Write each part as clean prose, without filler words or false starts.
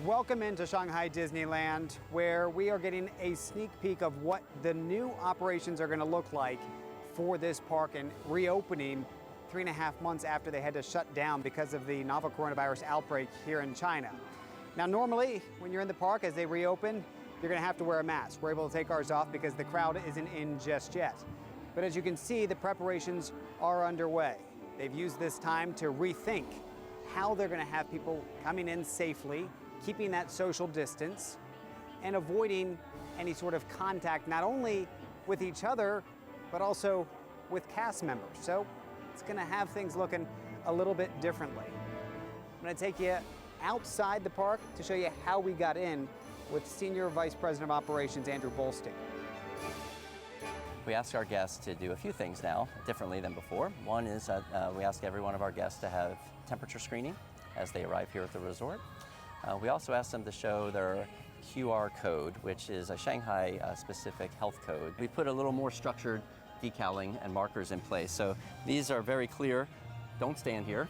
Welcome into Shanghai Disneyland, where we are getting a sneak peek of what the new operations are going to look like for this park and reopening 3.5 months after they had to shut down because of the novel coronavirus outbreak here in China. Now, normally when you're in the park as they reopen, you're going to have to wear a mask. We're able to take ours off because the crowd isn't in just yet. But as you can see, the preparations are underway. They've used this time to rethink how they're going to have people coming in safely, keeping that social distance, and avoiding any sort of contact, not only with each other, but also with cast members. So it's going to have things looking a little bit differently. I'm going to take you outside the park to show you how we got in with Senior Vice President of Operations, Andrew Bolstein. We ask our guests to do a few things now differently than before. One is we ask every one of our guests to have temperature screening as they arrive here at the resort. We also ask them to show their QR code, which is a Shanghai specific health code. We put a little more structured decaling and markers in place. So these are very clear. Don't stand here.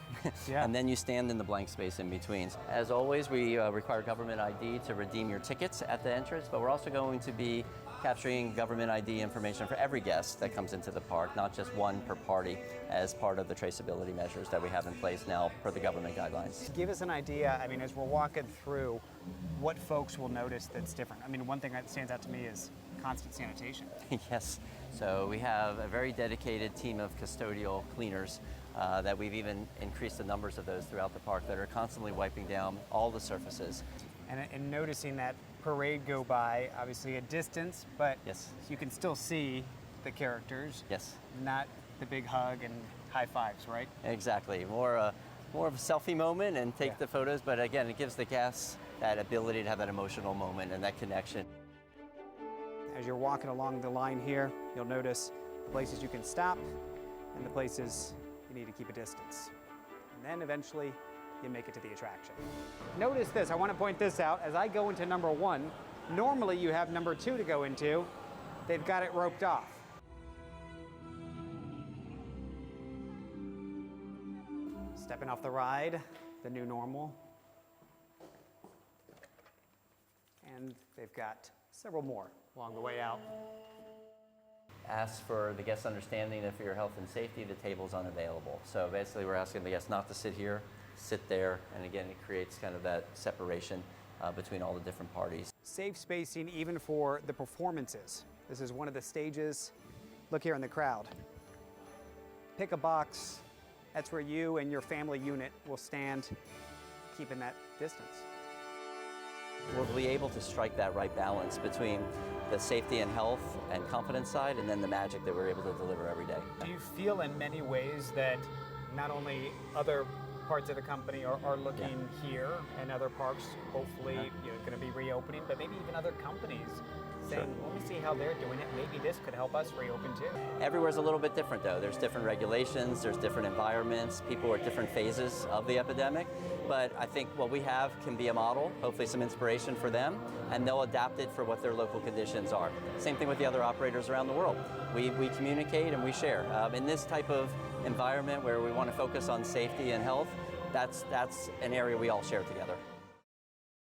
Yeah. And then you stand in the blank space in between. As always, we require government ID to redeem your tickets at the entrance, but we're also going to be capturing government ID information for every guest that comes into the park, not just one per party, as part of the traceability measures that we have in place now per the government guidelines. Give us an idea, I mean, as we're walking through, what folks will notice that's different. I mean, one thing that stands out to me is constant sanitation. Yes, so we have a very dedicated team of custodial cleaners that we've even increased the numbers of those throughout the park that are constantly wiping down all the surfaces. And noticing that parade go by, obviously a distance, but yes, you can still see the characters. Yes. Not the big hug and high fives, right? Exactly. More of a selfie moment and take the photos, but again, it gives the guests that ability to have that emotional moment and that connection. As you're walking along the line here, you'll notice the places you can stop and the places you need to keep a distance. And then eventually you make it to the attraction. Notice this, I want to point this out. As I go into number 1, normally you have number 2 to go into. They've got it roped off. Stepping off the ride, the new normal. And they've got several more along the way out. Ask for the guest's understanding that for your health and safety, the table's unavailable. So basically we're asking the guests not to sit here, sit there, and again, it creates kind of that separation between all the different parties. Safe spacing even for the performances. This is one of the stages. Look here in the crowd. Pick a box. That's where you and your family unit will stand, keeping that distance. We'll be able to strike that right balance between the safety and health and confidence side, and then the magic that we're able to deliver every day. Do you feel in many ways that not only other parts of the company are looking here and other parks hopefully going to be reopening, but maybe even other companies saying, let me see how they're doing it, maybe this could help us reopen too? Everywhere's a little bit different though. There's different regulations, there's different environments, people are at different phases of the epidemic, but I think what we have can be a model, hopefully some inspiration for them, and they'll adapt it for what their local conditions are. Same thing with the other operators around the world. We communicate and we share. In this type of environment where we want to focus on safety and health, that's an area we all share together.